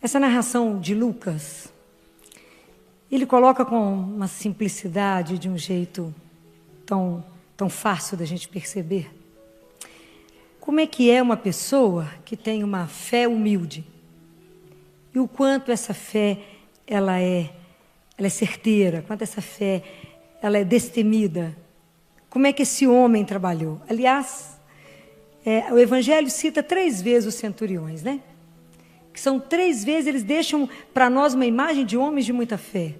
Essa narração de Lucas, ele coloca com uma simplicidade, de um jeito tão fácil da gente perceber, como é que é uma pessoa que tem uma fé humilde e o quanto essa fé ela é certeira, quanto essa fé ela é destemida. Como é que esse homem trabalhou? Aliás, o Evangelho cita 3 vezes os centuriões, né? Que são 3 vezes, eles deixam para nós uma imagem de homens de muita fé.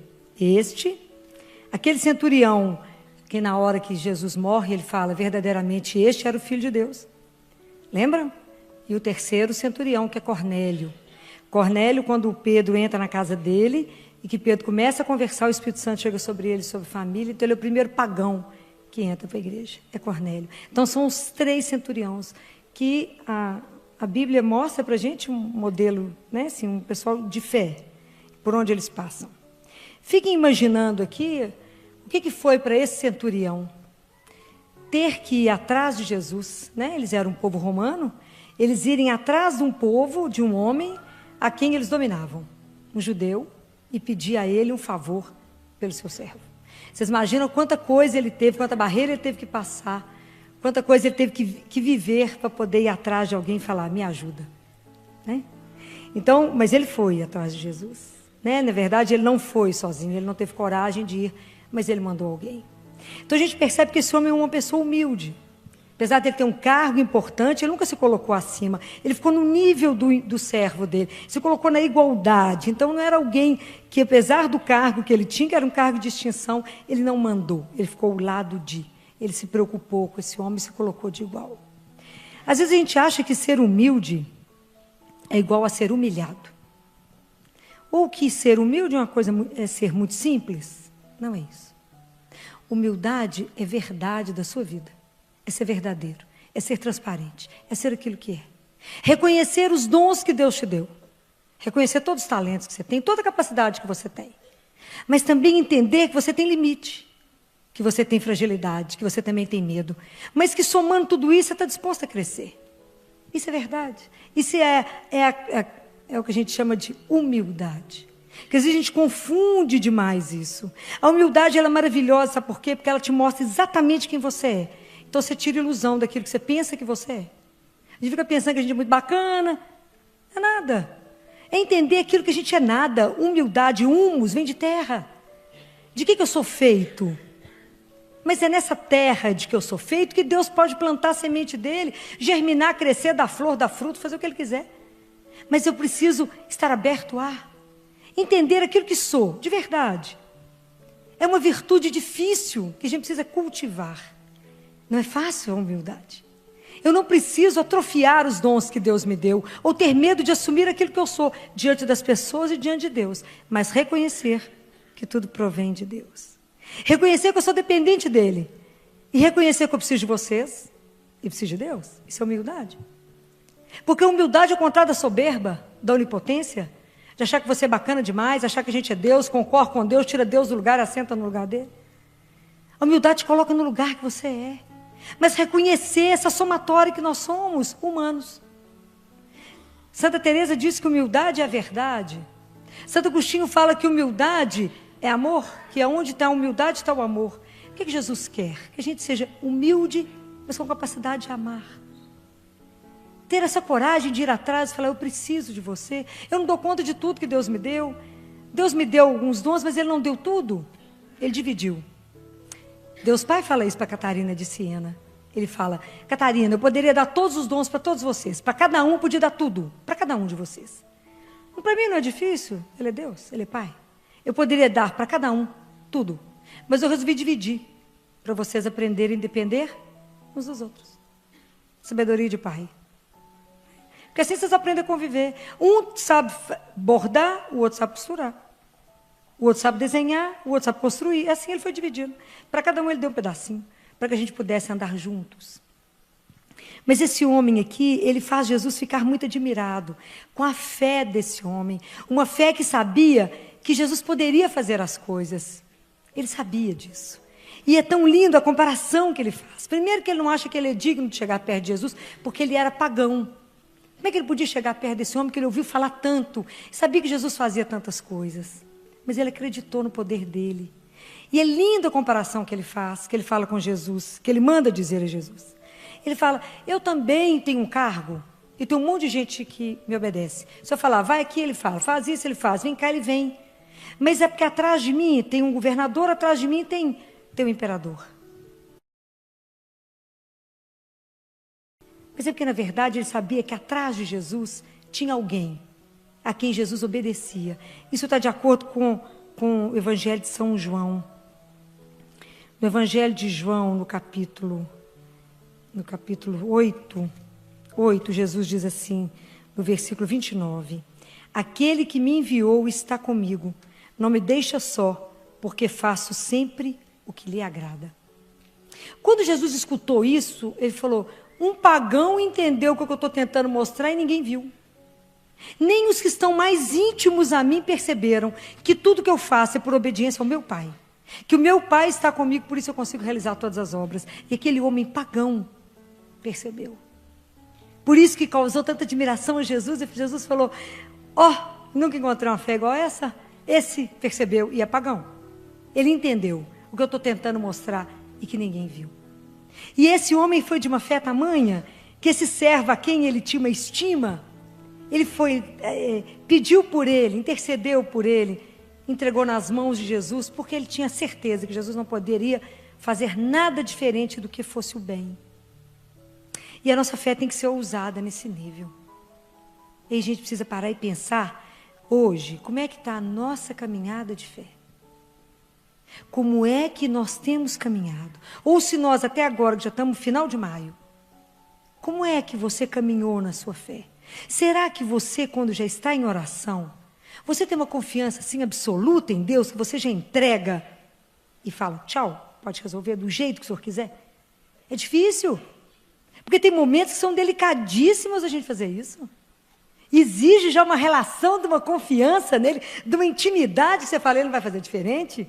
Aquele centurião, que na hora que Jesus morre, ele fala, verdadeiramente este era o Filho de Deus. Lembra? E o terceiro centurião, que é Cornélio. Cornélio, quando Pedro entra na casa dele, e que Pedro começa a conversar, o Espírito Santo chega sobre ele, sobre família, então ele é o primeiro pagão que entra para a igreja, é Cornélio. Então são os 3 centuriões que a Bíblia mostra para a gente um modelo, né, assim, um pessoal de fé, por onde eles passam. Fiquem imaginando aqui, o que foi para esse centurião ter que ir atrás de Jesus, né? Eles eram um povo romano, eles irem atrás de um povo, de um homem, a quem eles dominavam, um judeu, e pedir a ele um favor pelo seu servo. Vocês imaginam quanta coisa ele teve, quanta barreira ele teve que passar, quanta coisa ele teve que viver para poder ir atrás de alguém e falar, me ajuda. Né? Então, mas ele foi atrás de Jesus. Né? Na verdade, ele não foi sozinho, ele não teve coragem de ir, mas ele mandou alguém. Então a gente percebe que esse homem é uma pessoa humilde. Apesar de ele ter um cargo importante, ele nunca se colocou acima. Ele ficou no nível do servo dele. Se colocou na igualdade. Então não era alguém que, apesar do cargo que ele tinha, que era um cargo de distinção, ele não mandou. Ele ficou ao lado de. Ele se preocupou com esse homem e se colocou de igual. Às vezes a gente acha que ser humilde é igual a ser humilhado. Ou que ser humilde é ser muito simples. Não é isso. Humildade é verdade da sua vida. É ser verdadeiro, é ser transparente, é ser aquilo que é. Reconhecer os dons que Deus te deu. Reconhecer todos os talentos que você tem, toda a capacidade que você tem. Mas também entender que você tem limite, que você tem fragilidade, que você também tem medo. Mas que somando tudo isso, você está disposto a crescer. Isso é verdade. Isso é o que a gente chama de humildade. Porque às vezes a gente confunde demais isso. A humildade ela é maravilhosa, sabe por quê? Porque ela te mostra exatamente quem você é. Então você tira ilusão daquilo que você pensa que você é. A gente fica pensando que a gente é muito bacana. Não é nada. É entender aquilo que a gente é nada. Humildade, humus, vem de terra. De que eu sou feito? Mas é nessa terra de que eu sou feito que Deus pode plantar a semente dele, germinar, crescer, dar flor, dar fruto, fazer o que ele quiser. Mas eu preciso estar aberto a entender aquilo que sou, de verdade. É uma virtude difícil que a gente precisa cultivar. Não é fácil a humildade. Eu não preciso atrofiar os dons que Deus me deu, ou ter medo de assumir aquilo que eu sou, diante das pessoas e diante de Deus, mas reconhecer que tudo provém de Deus. Reconhecer que eu sou dependente dEle, e reconhecer que eu preciso de vocês, e preciso de Deus. Isso é humildade. Porque a humildade é o contrário da soberba, da onipotência, de achar que você é bacana demais, achar que a gente é Deus, concorre com Deus, tira Deus do lugar, assenta no lugar dele. A humildade te coloca no lugar que você é. Mas reconhecer essa somatória que nós somos, humanos. Santa Teresa diz que humildade é a verdade. Santo Agostinho fala que humildade é amor, que aonde está a humildade está o amor. O que Jesus quer? Que a gente seja humilde, mas com capacidade de amar. Ter essa coragem de ir atrás e falar, eu preciso de você. Eu não dou conta de tudo que Deus me deu. Deus me deu alguns dons, mas Ele não deu tudo. Ele dividiu. Deus Pai fala isso para Catarina de Siena. Ele fala, Catarina, eu poderia dar todos os dons para todos vocês. Para cada um, podia dar tudo. Para cada um de vocês. Para mim não é difícil. Ele é Deus, Ele é Pai. Eu poderia dar para cada um tudo. Mas eu resolvi dividir. Para vocês aprenderem a depender uns dos outros. Sabedoria de Pai. Porque assim vocês aprendem a conviver. Um sabe bordar, o outro sabe costurar. O outro sabe desenhar, o outro sabe construir. Assim ele foi dividindo. Para cada um ele deu um pedacinho, para que a gente pudesse andar juntos. Mas esse homem aqui, ele faz Jesus ficar muito admirado com a fé desse homem. Uma fé que sabia que Jesus poderia fazer as coisas. Ele sabia disso. E é tão lindo a comparação que ele faz. Primeiro que ele não acha que ele é digno de chegar perto de Jesus, porque ele era pagão. Como é que ele podia chegar perto desse homem que ele ouviu falar tanto? Sabia que Jesus fazia tantas coisas. Mas ele acreditou no poder dele. E é linda a comparação que ele faz, que ele fala com Jesus, que ele manda dizer a Jesus. Ele fala, eu também tenho um cargo, e tem um monte de gente que me obedece. Se eu falar, vai aqui, ele fala, faz isso, ele faz, vem cá, ele vem. Mas é porque atrás de mim tem um governador, atrás de mim tem um imperador. Mas é porque, na verdade, ele sabia que atrás de Jesus tinha alguém a quem Jesus obedecia. Isso está de acordo com o Evangelho de São João. No Evangelho de João, no capítulo 8, Jesus diz assim, no versículo 29, aquele que me enviou está comigo, não me deixa só, porque faço sempre o que lhe agrada. Quando Jesus escutou isso, ele falou, um pagão entendeu o que eu estou tentando mostrar e ninguém viu. Nem os que estão mais íntimos a mim perceberam que tudo que eu faço é por obediência ao meu Pai. Que o meu Pai está comigo, por isso eu consigo realizar todas as obras. E aquele homem pagão percebeu. Por isso que causou tanta admiração a Jesus. E Jesus falou, nunca encontrei uma fé igual a essa. Esse percebeu e é pagão. Ele entendeu o que eu estou tentando mostrar e que ninguém viu. E esse homem foi de uma fé tamanha que esse servo a quem ele tinha uma estima, ele foi, pediu por ele, intercedeu por ele, entregou nas mãos de Jesus, porque ele tinha certeza que Jesus não poderia fazer nada diferente do que fosse o bem. E a nossa fé tem que ser ousada nesse nível. E a gente precisa parar e pensar, hoje, como é que está a nossa caminhada de fé? Como é que nós temos caminhado? Ou se nós até agora, que já estamos no final de maio, como é que você caminhou na sua fé? Será que você, quando já está em oração, você tem uma confiança assim absoluta em Deus, que você já entrega e fala, tchau, pode resolver do jeito que o Senhor quiser? É difícil, porque tem momentos que são delicadíssimos a gente fazer isso. Exige já uma relação de uma confiança nele, de uma intimidade que você fala, ele não vai fazer diferente.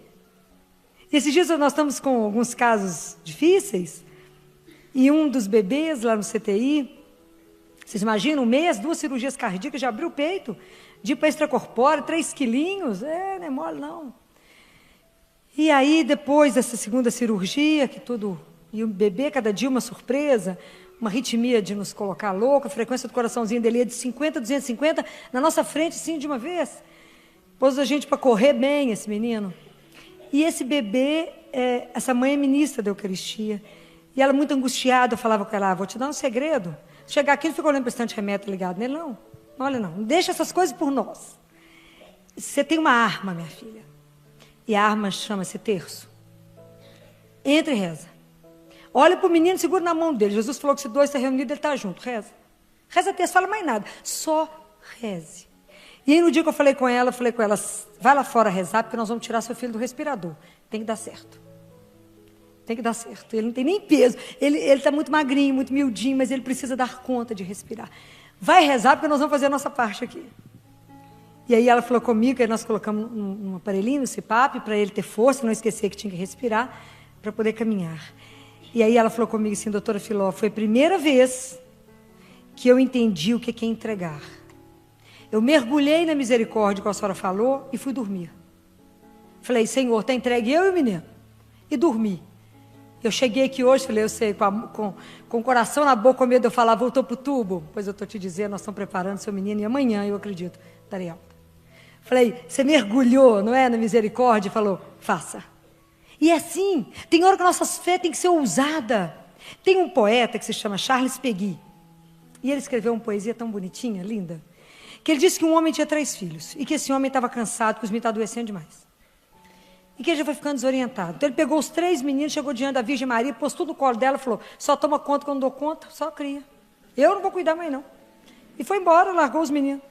E esses dias nós estamos com alguns casos difíceis, e um dos bebês lá no CTI, vocês imaginam, 1 mês, 2 cirurgias cardíacas, já abriu o peito, de ir para extracorpóreo, 3 quilinhos, não é mole não. E aí, depois dessa segunda cirurgia, e o bebê, cada dia uma surpresa, uma arritmia de nos colocar louco, a frequência do coraçãozinho dele é de 50, 250, na nossa frente, sim, de uma vez. Pôs a gente para correr bem, esse menino. E esse bebê, essa mãe é ministra da Eucaristia, e ela muito angustiada, eu falava com ela, vou te dar um segredo. Chegar aqui, não fica olhando para esse tanto de remédio ligado nele, não. Olha, não deixa essas coisas por nós. Você tem uma arma, minha filha, e a arma chama-se terço. Entra e reza. Olha para o menino, segura na mão dele. Jesus falou que se 2 estão reunidos, ele está junto. Reza. Reza terço, fala mais nada. Só reze. E aí no dia que eu falei com ela, vai lá fora rezar, porque nós vamos tirar seu filho do respirador. Tem que dar certo. Tem que dar certo. Ele não tem nem peso. Ele está muito magrinho, muito miudinho, mas ele precisa dar conta de respirar. Vai rezar, porque nós vamos fazer a nossa parte aqui. E aí ela falou comigo, aí nós colocamos um aparelhinho no CPAP, para ele ter força, não esquecer que tinha que respirar, para poder caminhar. E aí ela falou comigo assim, doutora Filó, foi a primeira vez que eu entendi o que é entregar. Eu mergulhei na misericórdia, como a senhora falou, e fui dormir. Falei, Senhor, está entregue eu e o menino. E dormi. Eu cheguei aqui hoje, falei, eu sei, com o coração na boca, com medo de eu falar, voltou para o tubo? Pois eu estou te dizendo, nós estamos preparando seu menino, e amanhã, eu acredito, darei alta. Falei, você mergulhou, não é, na misericórdia? E falou, faça. E é assim, tem hora que a nossa fé tem que ser ousada. Tem um poeta que se chama Charles Peguy, e ele escreveu uma poesia tão bonitinha, linda, que ele disse que um homem tinha 3 filhos, e que esse homem estava cansado, que os meninos estavam adoecendo demais. E que ele já foi ficando desorientado. Então ele pegou os 3 meninos, chegou diante da Virgem Maria, pôs tudo no colo dela e falou, só toma conta quando dou conta, só cria. Eu não vou cuidar mais não. E foi embora, largou os meninos.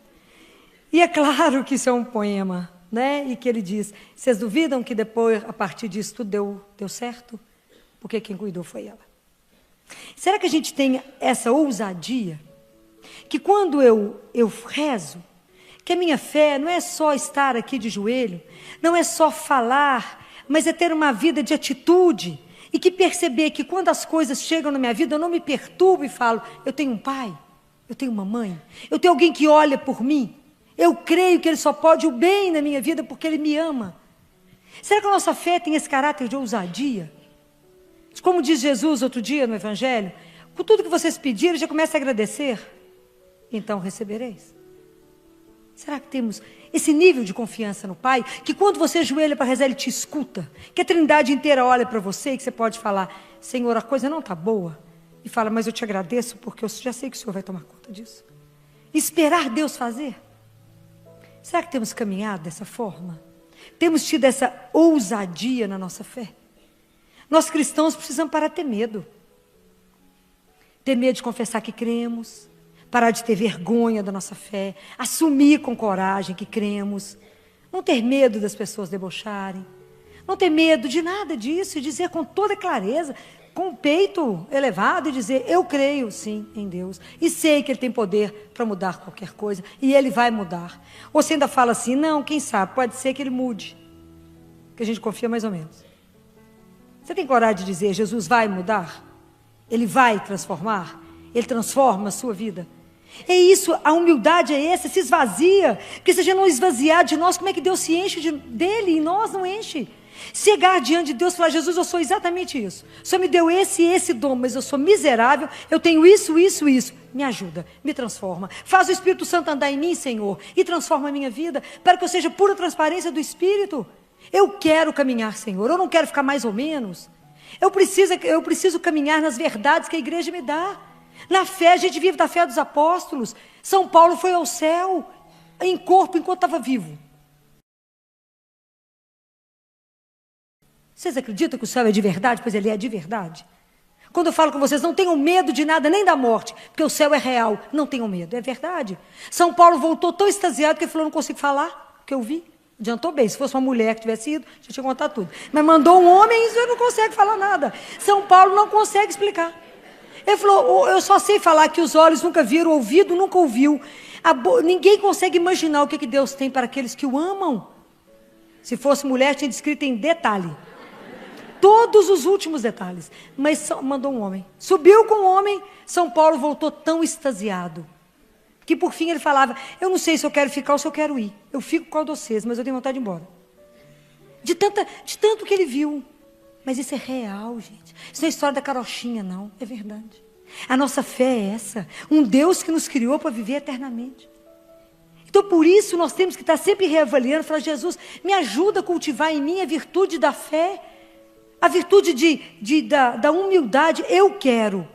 E é claro que isso é um poema, né? E que ele diz, vocês duvidam que depois, a partir disso, tudo deu certo? Porque quem cuidou foi ela. Será que a gente tem essa ousadia? Que quando eu rezo, que a minha fé não é só estar aqui de joelho, não é só falar, mas é ter uma vida de atitude, e que perceber que quando as coisas chegam na minha vida, eu não me perturbo e falo, eu tenho um pai, Eu tenho uma mãe, eu tenho alguém que olha por mim. Eu creio que Ele só pode o bem na minha vida porque Ele me ama. Será que a nossa fé tem esse caráter de ousadia? Como diz Jesus outro dia no Evangelho, com tudo que vocês pedirem, já começa a agradecer, então recebereis. Será que temos esse nível de confiança no Pai, que quando você ajoelha para rezar, Ele te escuta, que a Trindade inteira olha para você e que você pode falar, Senhor, a coisa não está boa, e fala, mas eu te agradeço porque eu já sei que o Senhor vai tomar conta disso. Esperar Deus fazer. Será que temos caminhado dessa forma? Temos tido essa ousadia na nossa fé? Nós cristãos precisamos parar de ter medo. Ter medo de confessar que cremos, parar de ter vergonha da nossa fé, assumir com coragem que cremos, não ter medo das pessoas debocharem, não ter medo de nada disso e dizer com toda clareza, com o peito elevado e dizer, eu creio sim em Deus e sei que Ele tem poder para mudar qualquer coisa e Ele vai mudar. Ou você ainda fala assim, não, quem sabe, pode ser que Ele mude, que a gente confia mais ou menos. Você tem coragem de dizer, Jesus vai mudar? Ele vai transformar? Ele transforma a sua vida? É isso, a humildade é essa, se esvazia. Porque se a gente não esvaziar de nós, como é que Deus se enche dele e nós não enche? Chegar diante de Deus e falar, Jesus, eu sou exatamente isso. O Senhor me deu esse e esse dom, mas eu sou miserável, eu tenho isso, isso, isso. Me ajuda, me transforma. Faz o Espírito Santo andar em mim, Senhor, e transforma a minha vida, para que eu seja pura transparência do Espírito. Eu quero caminhar, Senhor, eu não quero ficar mais ou menos. Eu preciso caminhar nas verdades que a igreja me dá. Na fé, a gente vive da fé dos apóstolos. São Paulo foi ao céu, em corpo, enquanto estava vivo. Vocês acreditam que o céu é de verdade? Pois ele é de verdade. Quando eu falo com vocês, não tenham medo de nada, nem da morte, porque o céu é real. Não tenham medo, é verdade. São Paulo voltou tão extasiado que ele falou, não consigo falar, porque eu vi. Adiantou bem, se fosse uma mulher que tivesse ido, já tinha contado tudo. Mas mandou um homem e isso não consegue falar nada. São Paulo não consegue explicar. Ele falou, eu só sei falar que os olhos nunca viram, o ouvido nunca ouviu. Ninguém consegue imaginar o que Deus tem para aqueles que o amam. Se fosse mulher, tinha descrito em detalhe. Todos os últimos detalhes. Mas mandou um homem. Subiu com o homem, São Paulo voltou tão extasiado. Que por fim ele falava, eu não sei se eu quero ficar ou se eu quero ir. Eu fico com vocês, mas eu tenho vontade de ir embora. De tanto que ele viu. Mas isso é real, gente. Isso não é história da carochinha, não. É verdade. A nossa fé é essa. Um Deus que nos criou para viver eternamente. Então, por isso, nós temos que estar sempre reavaliando. Falar, Jesus, me ajuda a cultivar em mim a virtude da fé. A virtude da humildade. Eu quero.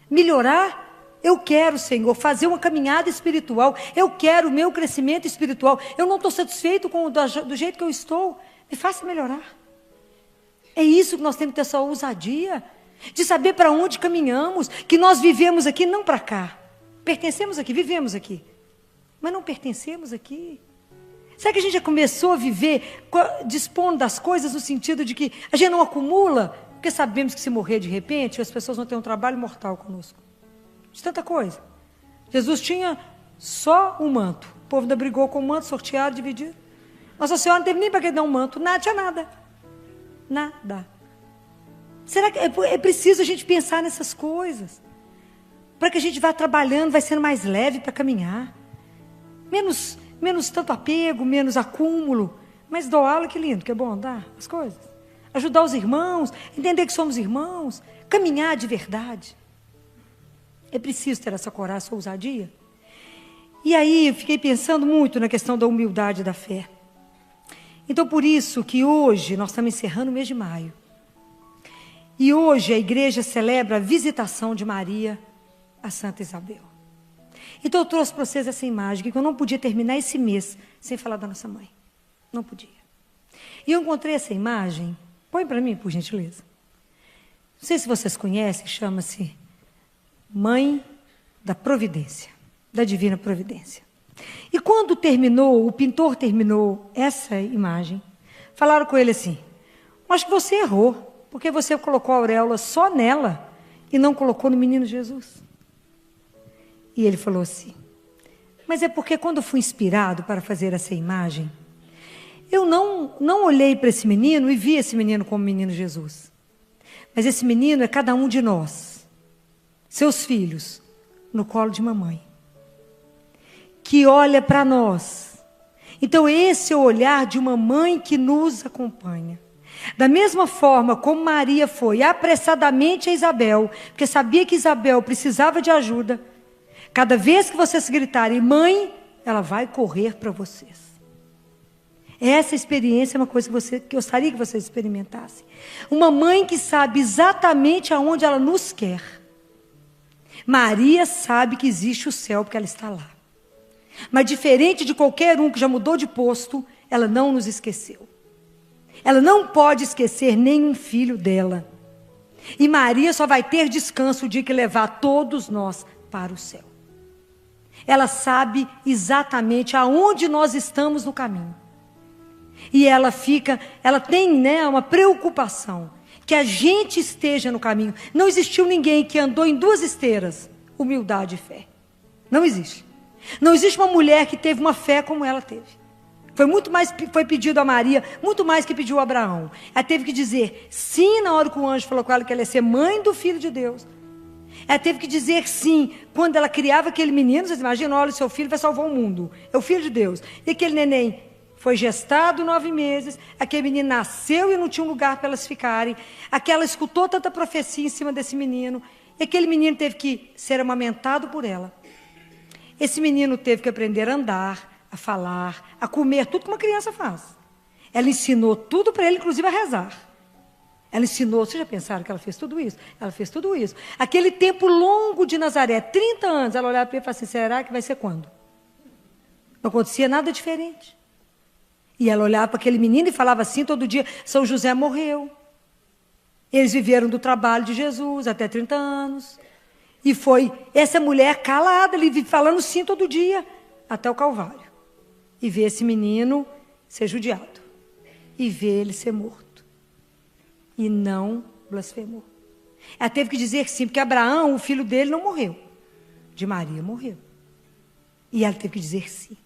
Melhorar. Eu quero, Senhor, fazer uma caminhada espiritual. Eu quero o meu crescimento espiritual. Eu não estou satisfeito do jeito que eu estou. Me faça melhorar. É isso que nós temos que ter essa ousadia. De saber para onde caminhamos. Que nós vivemos aqui, não para cá. Pertencemos aqui, vivemos aqui. Mas não pertencemos aqui. Será que a gente já começou a viver dispondo das coisas no sentido de que a gente não acumula? Porque sabemos que se morrer de repente, as pessoas vão ter um trabalho mortal conosco. De tanta coisa. Jesus tinha só um manto. O povo ainda brigou com o manto, sorteado, dividido. Nossa Senhora não teve nem para que dar um manto. Nada, tinha nada. Nada. Será que é preciso a gente pensar nessas coisas? Para que a gente vá trabalhando, vai sendo mais leve para caminhar. Menos tanto apego, menos acúmulo. Mas doá-lo, que lindo, que é bom dar as coisas. Ajudar os irmãos, entender que somos irmãos. Caminhar de verdade. É preciso ter essa coragem, essa ousadia. E aí eu fiquei pensando muito na questão da humildade da fé. Então por isso que hoje, nós estamos encerrando o mês de maio. E hoje a igreja celebra a visitação de Maria a Santa Isabel. Então eu trouxe para vocês essa imagem, que eu não podia terminar esse mês sem falar da nossa mãe. Não podia. E eu encontrei essa imagem, põe para mim, por gentileza. Não sei se vocês conhecem, chama-se Mãe da Providência, da Divina Providência. E quando o pintor terminou essa imagem, falaram com ele assim, acho que você errou, porque você colocou a auréola só nela e não colocou no menino Jesus. E ele falou assim, mas é porque quando eu fui inspirado para fazer essa imagem, eu não olhei para esse menino e vi esse menino como menino Jesus. Mas esse menino é cada um de nós. Seus filhos, no colo de mamãe, que olha para nós. Então esse é o olhar de uma mãe que nos acompanha. Da mesma forma como Maria foi apressadamente a Isabel, porque sabia que Isabel precisava de ajuda, cada vez que vocês gritarem, mãe, ela vai correr para vocês. Essa experiência é uma coisa que eu gostaria que vocês experimentassem. Uma mãe que sabe exatamente aonde ela nos quer. Maria sabe que existe o céu porque ela está lá. Mas diferente de qualquer um que já mudou de posto, ela não nos esqueceu. Ela não pode esquecer nenhum filho dela. E Maria só vai ter descanso o dia que levar todos nós para o céu. Ela sabe exatamente aonde nós estamos no caminho. E ela tem, né, uma preocupação que a gente esteja no caminho. Não existiu ninguém que andou em duas esteiras, humildade e fé. Não existe. Não existe uma mulher que teve uma fé como ela teve. Foi pedido a Maria, muito mais que pediu a Abraão. Ela teve que dizer sim na hora que o anjo falou com ela que ela ia ser mãe do Filho de Deus. Ela teve que dizer sim quando ela criava aquele menino. Vocês imaginam, olha, o seu filho vai salvar o mundo. É o Filho de Deus. E aquele neném foi gestado 9 meses, aquele menino nasceu e não tinha um lugar para elas ficarem. Aquela escutou tanta profecia em cima desse menino. E aquele menino teve que ser amamentado por ela. Esse menino teve que aprender a andar, a falar, a comer, tudo que uma criança faz. Ela ensinou tudo para ele, inclusive a rezar. Ela ensinou, vocês já pensaram que ela fez tudo isso? Ela fez tudo isso. Aquele tempo longo de Nazaré, 30 anos, ela olhava para ele e falava assim, será que vai ser quando? Não acontecia nada diferente. E ela olhava para aquele menino e falava assim todo dia, São José morreu. Eles viveram do trabalho de Jesus até 30 anos. E foi essa mulher calada, ali falando sim todo dia, até o Calvário. E ver esse menino ser judiado. E ver ele ser morto. E não blasfemou. Ela teve que dizer sim, porque Abraão, o filho dele, não morreu. De Maria morreu. E ela teve que dizer sim.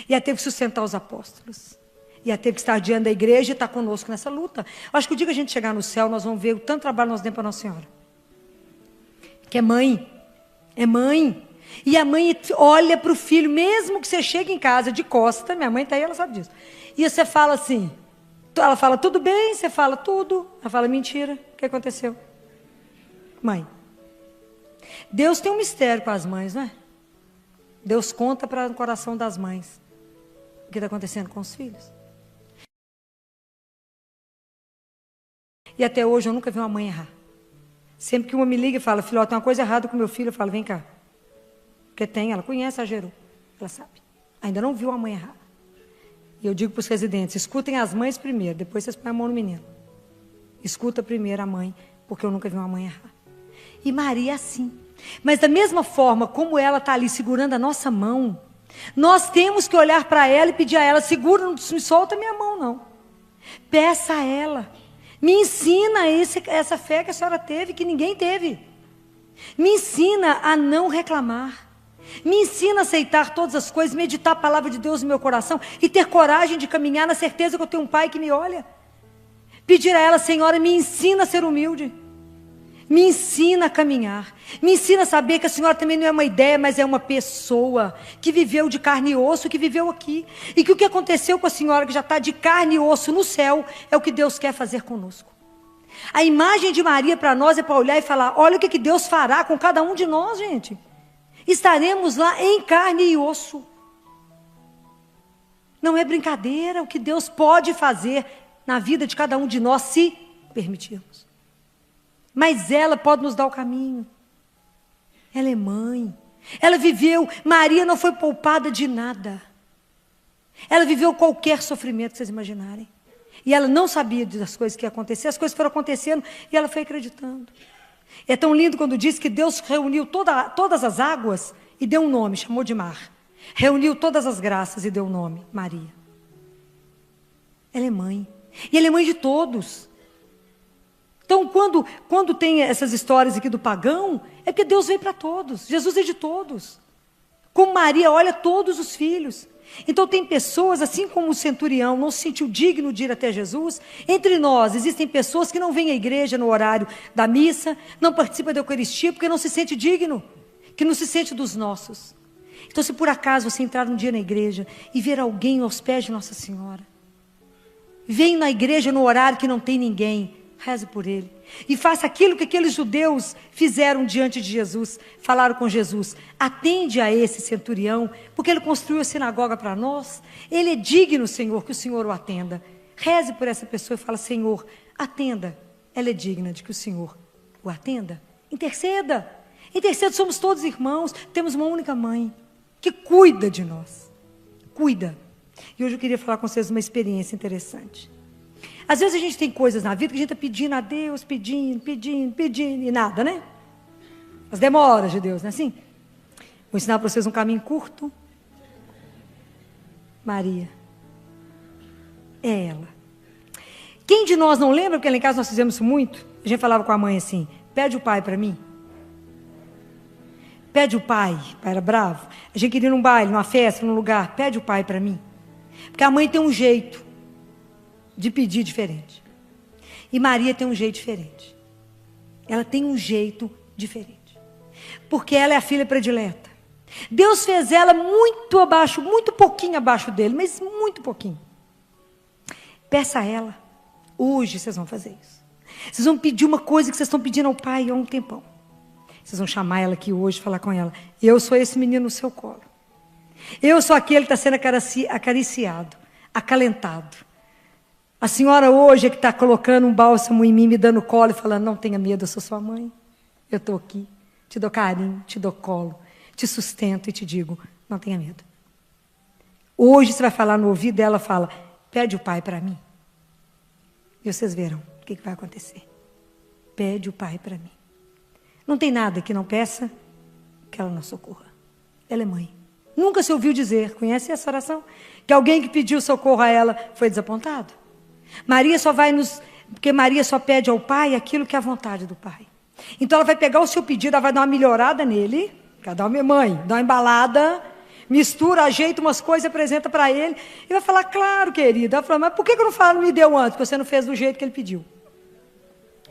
E ela teve que sustentar os apóstolos. E ela teve que estar diante da igreja e estar conosco nessa luta. Eu acho que o dia que a gente chegar no céu, nós vamos ver o tanto trabalho nós demos para Nossa Senhora. Que é mãe. É mãe. E a mãe olha para o filho, mesmo que você chegue em casa de costa, minha mãe está aí, ela sabe disso. E você fala assim, ela fala tudo bem, você fala tudo. Ela fala mentira, o que aconteceu? Mãe. Deus tem um mistério com as mães, não é? Deus conta para o coração das mães o que está acontecendo com os filhos. E até hoje eu nunca vi uma mãe errar. Sempre que uma me liga e fala, filho, tem uma coisa errada com meu filho, eu falo, vem cá. Porque tem, ela conhece a Geru, ela sabe. Ainda não viu a mãe errar. E eu digo para os residentes, escutem as mães primeiro, depois vocês põem a mão no menino. Escuta primeiro a mãe, porque eu nunca vi uma mãe errar. E Maria é assim. Mas da mesma forma como ela está ali segurando a nossa mão, nós temos que olhar para ela e pedir a ela, segura, não me solta a minha mão, não. Peça a ela. Me ensina essa fé que a senhora teve, que ninguém teve. Me ensina a não reclamar. Me ensina a aceitar todas as coisas, meditar a palavra de Deus no meu coração e ter coragem de caminhar na certeza que eu tenho um pai que me olha. Pedir a ela, Senhora, me ensina a ser humilde. Me ensina a caminhar. Me ensina a saber que a senhora também não é uma ideia, mas é uma pessoa que viveu de carne e osso, que viveu aqui. E que o que aconteceu com a senhora, que já está de carne e osso no céu, é o que Deus quer fazer conosco. A imagem de Maria para nós é para olhar e falar, olha o que Deus fará com cada um de nós, gente. Estaremos lá em carne e osso. Não é brincadeira o que Deus pode fazer na vida de cada um de nós, se permitirmos. Mas ela pode nos dar o caminho. Ela é mãe. Ela viveu, Maria não foi poupada de nada. Ela viveu qualquer sofrimento que vocês imaginarem. E ela não sabia das coisas que iam acontecer, as coisas foram acontecendo e ela foi acreditando. É tão lindo quando diz que Deus reuniu todas as águas e deu um nome, chamou de mar. Reuniu todas as graças e deu um nome, Maria. Ela é mãe. E ela é mãe de todos. Então, quando tem essas histórias aqui do pagão, é porque Deus veio para todos. Jesus é de todos. Como Maria olha todos os filhos. Então, tem pessoas, assim como o centurião não se sentiu digno de ir até Jesus. Entre nós, existem pessoas que não vêm à igreja no horário da missa, não participam da Eucaristia, porque não se sente digno. que não se sente dos nossos. Então, se por acaso você entrar um dia na igreja e ver alguém aos pés de Nossa Senhora, vem na igreja no horário que não tem ninguém, reze por ele. E faça aquilo que aqueles judeus fizeram diante de Jesus, falaram com Jesus: atende a esse centurião, porque ele construiu a sinagoga para nós, ele é digno, Senhor, que o Senhor o atenda. Reze por essa pessoa e fala: Senhor, atenda, ela é digna de que o Senhor o atenda. Interceda, interceda, somos todos irmãos, temos uma única mãe, que cuida de nós, cuida. E hoje eu queria falar com vocês uma experiência interessante. Às vezes a gente tem coisas na vida que a gente está pedindo a Deus, pedindo, e nada, né? As demoras de Deus, não é assim? Vou ensinar para vocês um caminho curto. Maria. É ela. Quem de nós não lembra, porque lá em casa nós fizemos isso muito, a gente falava com a mãe assim: pede o pai para mim. Pede o pai era bravo. A gente queria ir num baile, numa festa, num lugar, pede o pai para mim. Porque a mãe tem um jeito de pedir diferente. E Maria tem um jeito diferente. Ela tem um jeito diferente. Porque ela é a filha predileta. Deus fez ela muito abaixo, muito pouquinho abaixo dele, mas muito pouquinho. Peça a ela. Hoje vocês vão fazer isso. Vocês vão pedir uma coisa que vocês estão pedindo ao pai há um tempão. Vocês vão chamar ela aqui hoje, falar com ela: eu sou esse menino no seu colo. Eu sou aquele que está sendo acariciado, acalentado. A senhora hoje é que está colocando um bálsamo em mim, me dando colo e falando: não tenha medo, eu sou sua mãe. Eu estou aqui, te dou carinho, te dou colo, te sustento e te digo: não tenha medo. Hoje você vai falar no ouvido dela, fala: pede o pai para mim. E vocês verão o que vai acontecer. Pede o pai para mim. Não tem nada que não peça que ela não socorra. Ela é mãe. Nunca se ouviu dizer, conhece essa oração? Que alguém que pediu socorro a ela foi desapontado? Maria só vai porque Maria só pede ao pai aquilo que é a vontade do pai. Então ela vai pegar o seu pedido, ela vai dar uma melhorada nele, dá uma embalada, mistura, ajeita umas coisas, apresenta para ele, e vai falar: claro, querida. Ela fala: mas por que eu não falo, não me deu antes? Porque você não fez do jeito que ele pediu.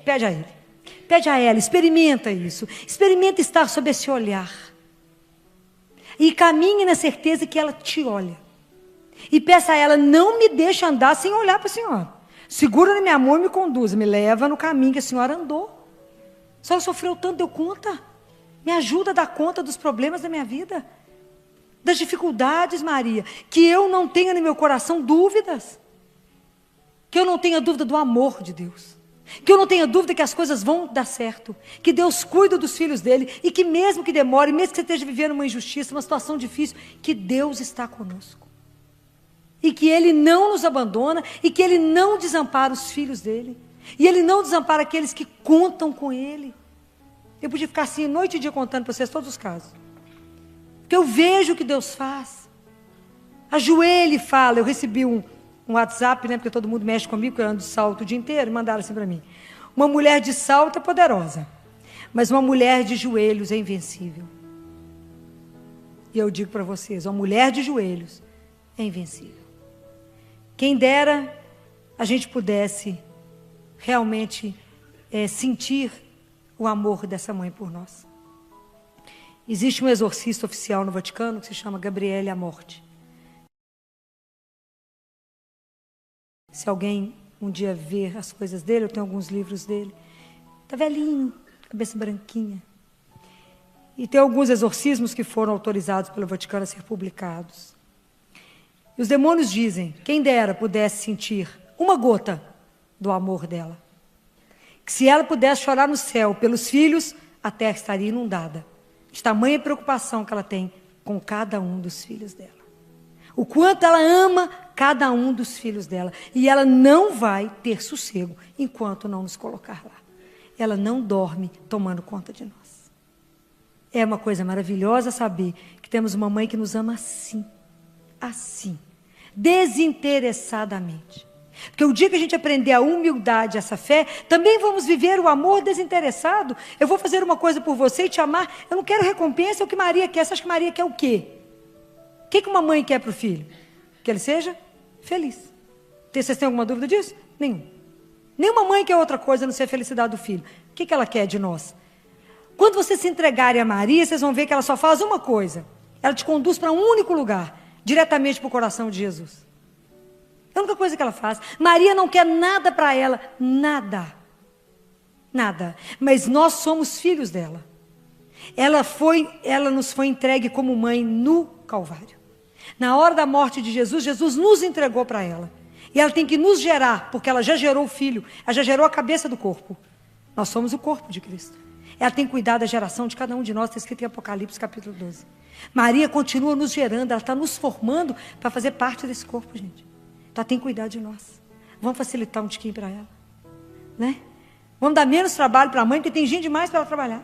Pede a ele. Pede a ela, experimenta isso. Experimenta estar sob esse olhar. E caminhe na certeza que ela te olha. E peça a ela: não me deixe andar sem olhar para a senhora. Segura na minha mão e me conduza. Me leva no caminho que a senhora andou. A senhora sofreu tanto, deu conta. Me ajuda a dar conta dos problemas da minha vida. Das dificuldades, Maria. Que eu não tenha no meu coração dúvidas. Que eu não tenha dúvida do amor de Deus. Que eu não tenha dúvida que as coisas vão dar certo. Que Deus cuida dos filhos dele. E que mesmo que demore, mesmo que você esteja vivendo uma injustiça, uma situação difícil, que Deus está conosco. E que Ele não nos abandona. E que Ele não desampara os filhos dele. E Ele não desampara aqueles que contam com Ele. Eu podia ficar assim noite e dia contando para vocês todos os casos. Porque eu vejo o que Deus faz. Ajoelha e fala. Eu recebi um WhatsApp, né, porque todo mundo mexe comigo, porque eu ando de salto o dia inteiro, e mandaram assim para mim: uma mulher de salto é poderosa, mas uma mulher de joelhos é invencível. E eu digo para vocês: uma mulher de joelhos é invencível. Quem dera a gente pudesse realmente sentir o amor dessa mãe por nós. Existe um exorcista oficial no Vaticano que se chama Gabriele Amorti. Se alguém um dia ver as coisas dele, eu tenho alguns livros dele. Está velhinho, cabeça branquinha. E tem alguns exorcismos que foram autorizados pelo Vaticano a ser publicados. E os demônios dizem: quem dera pudesse sentir uma gota do amor dela. Que se ela pudesse chorar no céu pelos filhos, a terra estaria inundada. De tamanha preocupação que ela tem com cada um dos filhos dela. O quanto ela ama cada um dos filhos dela. E ela não vai ter sossego enquanto não nos colocar lá. Ela não dorme tomando conta de nós. É uma coisa maravilhosa saber que temos uma mãe que nos ama assim. Assim. Desinteressadamente. Porque o dia que a gente aprender a humildade, essa fé, também vamos viver o amor desinteressado. Eu vou fazer uma coisa por você e te amar. Eu não quero recompensa, é o que Maria quer. Você acha que Maria quer o quê? O que uma mãe quer para o filho? Que ele seja feliz. Vocês têm alguma dúvida disso? Nenhum. Nenhuma mãe quer outra coisa a não ser a felicidade do filho. O que ela quer de nós? Quando vocês se entregarem a Maria, vocês vão ver que ela só faz uma coisa. Ela te conduz para um único lugar, diretamente para o coração de Jesus. É a única coisa que ela faz. Maria não quer nada para ela, nada. Nada. Mas nós somos filhos dela. Ela nos foi entregue como mãe no Calvário. Na hora da morte de Jesus, Jesus nos entregou para ela. E ela tem que nos gerar, porque ela já gerou o filho, ela já gerou a cabeça do corpo. Nós somos o corpo de Cristo. Ela tem cuidado da geração de cada um de nós, está escrito em Apocalipse capítulo 12. Maria continua nos gerando, ela está nos formando para fazer parte desse corpo, gente. Ela tem cuidado de nós. Vamos facilitar um tiquinho para ela, né? Vamos dar menos trabalho para a mãe, porque tem gente demais para ela trabalhar.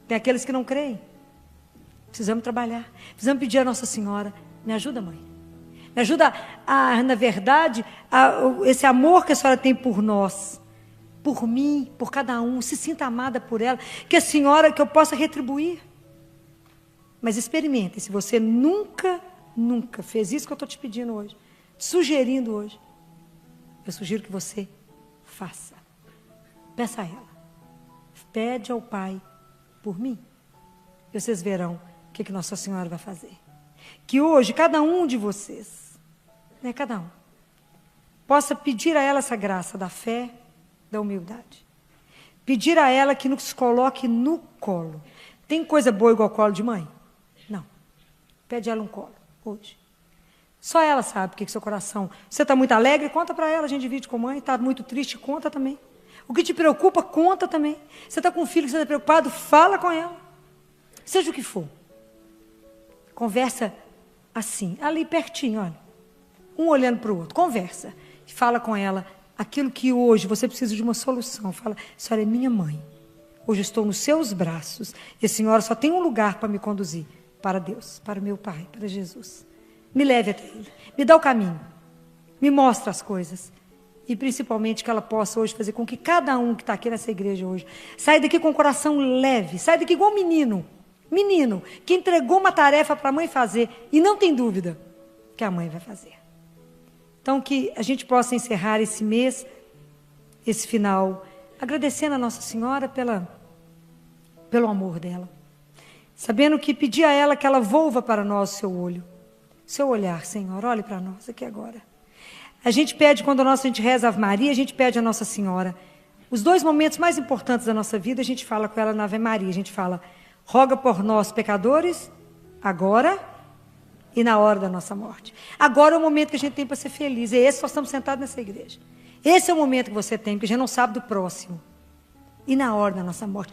Tem aqueles que não creem. Precisamos trabalhar. Precisamos pedir a Nossa Senhora, me ajuda, mãe. Me ajuda na verdade, esse amor que a senhora tem por nós, por mim, por cada um, se sinta amada por ela, que a senhora, que eu possa retribuir. Mas experimente, se você nunca fez isso que eu estou te pedindo hoje, te sugerindo hoje, eu sugiro que você faça. Peça a ela. Pede ao Pai por mim. E vocês verão o que Nossa Senhora vai fazer. Que hoje, cada um de vocês, né, cada um, possa pedir a ela essa graça da fé, da humildade. Pedir a ela que nos coloque no colo. Tem coisa boa igual colo de mãe? Não. Pede a ela um colo, hoje. Só ela sabe o que seu coração... Você está muito alegre? Conta para ela, a gente divide com a mãe. Está muito triste? Conta também. O que te preocupa, conta também. Você está com um filho que você está preocupado? Fala com ela. Seja o que for. Conversa assim, ali pertinho, olha. Um olhando para o outro. Conversa. Fala com ela aquilo que hoje você precisa de uma solução. Fala, a senhora é minha mãe. Hoje eu estou nos seus braços. E a senhora só tem um lugar para me conduzir. Para Deus, para o meu Pai, para Jesus. Me leve até Ele. Me dá o caminho. Me mostra as coisas. E principalmente que ela possa hoje fazer com que cada um que está aqui nessa igreja hoje saia daqui com o coração leve. Saia daqui igual um menino. Menino que entregou uma tarefa para a mãe fazer. E não tem dúvida que a mãe vai fazer. Então que a gente possa encerrar esse mês, esse final, agradecendo a Nossa Senhora pelo amor dela. Sabendo que pedir a ela que ela volva para nós o seu olho. Seu olhar, Senhor, olhe para nós aqui agora. A gente pede, quando a gente reza a Ave Maria, a gente pede a Nossa Senhora. Os dois momentos mais importantes da nossa vida, a gente fala com ela na Ave Maria. A gente fala, roga por nós, pecadores, agora e na hora da nossa morte. Agora é o momento que a gente tem para ser feliz. É esse que nós estamos sentados nessa igreja. Esse é o momento que você tem, porque a gente não sabe do próximo. E na hora da nossa morte,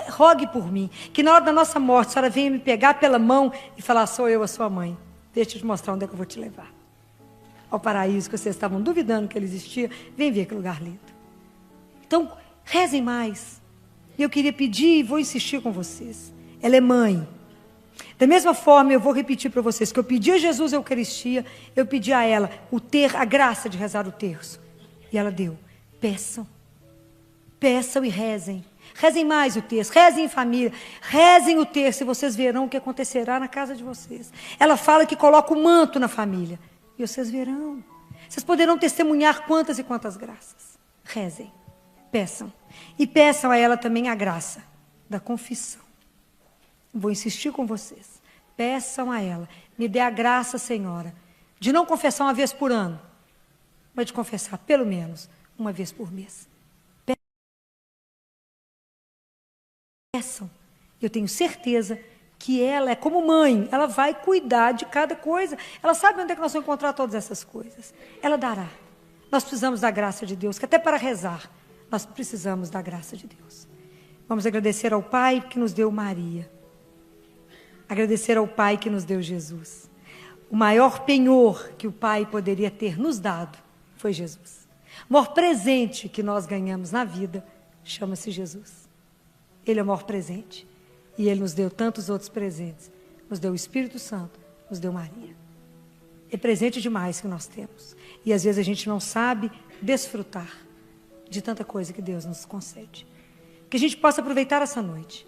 rogue por mim, que na hora da nossa morte, a senhora venha me pegar pela mão e falar, sou eu a sua mãe. Deixa eu te mostrar onde é que eu vou te levar. Ao paraíso que vocês estavam duvidando que ele existia, vem ver que lugar lindo. Então, rezem mais. E eu queria pedir e vou insistir com vocês. Ela é mãe. Da mesma forma, eu vou repetir para vocês que eu pedi a Jesus a Eucaristia, eu pedi a ela a graça de rezar o terço. E ela deu. Peçam. Peçam e rezem. Rezem mais o terço, rezem em família, rezem o terço e vocês verão o que acontecerá na casa de vocês. Ela fala que coloca o manto na família. E vocês verão. Vocês poderão testemunhar quantas e quantas graças. Rezem, peçam. E peçam a ela também a graça da confissão. Vou insistir com vocês. Peçam a ela, me dê a graça, Senhora, de não confessar uma vez por ano, mas de confessar pelo menos uma vez por mês. Peçam. Eu tenho certeza que ela é como mãe, ela vai cuidar de cada coisa. Ela sabe onde é que nós vamos encontrar todas essas coisas. Ela dará. Nós precisamos da graça de Deus, que até para rezar, nós precisamos da graça de Deus. Vamos agradecer ao Pai que nos deu Maria. Agradecer ao Pai que nos deu Jesus. O maior penhor que o Pai poderia ter nos dado foi Jesus. O maior presente que nós ganhamos na vida chama-se Jesus. Ele é o maior presente. E Ele nos deu tantos outros presentes. Nos deu o Espírito Santo, nos deu Maria. É presente demais que nós temos. E às vezes a gente não sabe desfrutar de tanta coisa que Deus nos concede. Que a gente possa aproveitar essa noite.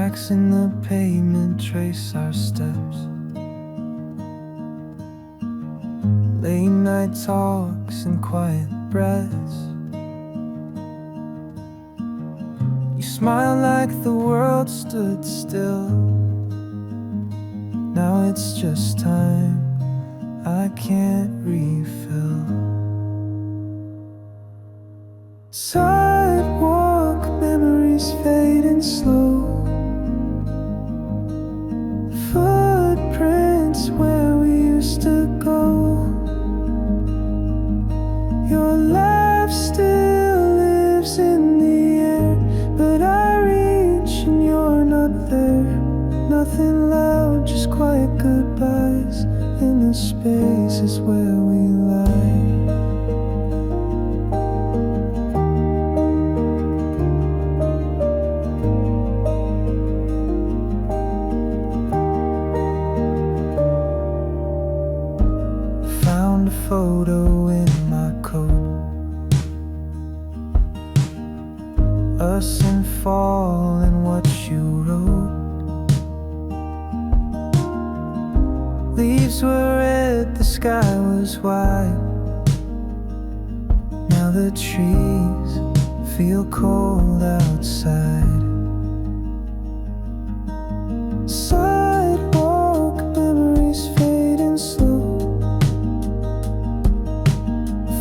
Cracks in the pavement trace our steps. Late night talks and quiet breaths. You smile like the world stood still. Now it's just time I can't refill. Sidewalk memories fading slow. Footprints where we used to go. Your laugh still lives in the air, but I reach and you're not there. Nothing loud, just quiet goodbyes in the spaces where we lie. Found a photo in my coat, us in fall and what you wrote. Leaves were red, the sky was white. Now the trees feel cold outside. Sidewalk memories fading slow.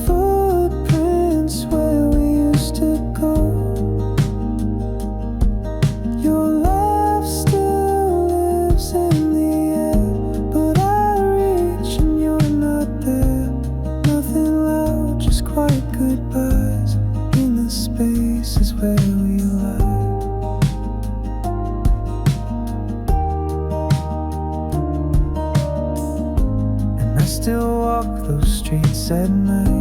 Footprints where we used to go. Your laugh still lives in the air, but I reach and you're not there. Nothing loud, just quiet goodbyes in the spaces where we lie. And I still walk those streets at night.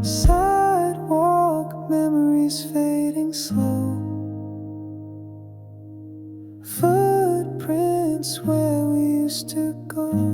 Sidewalk memories fading slow. Footprints where we used to go.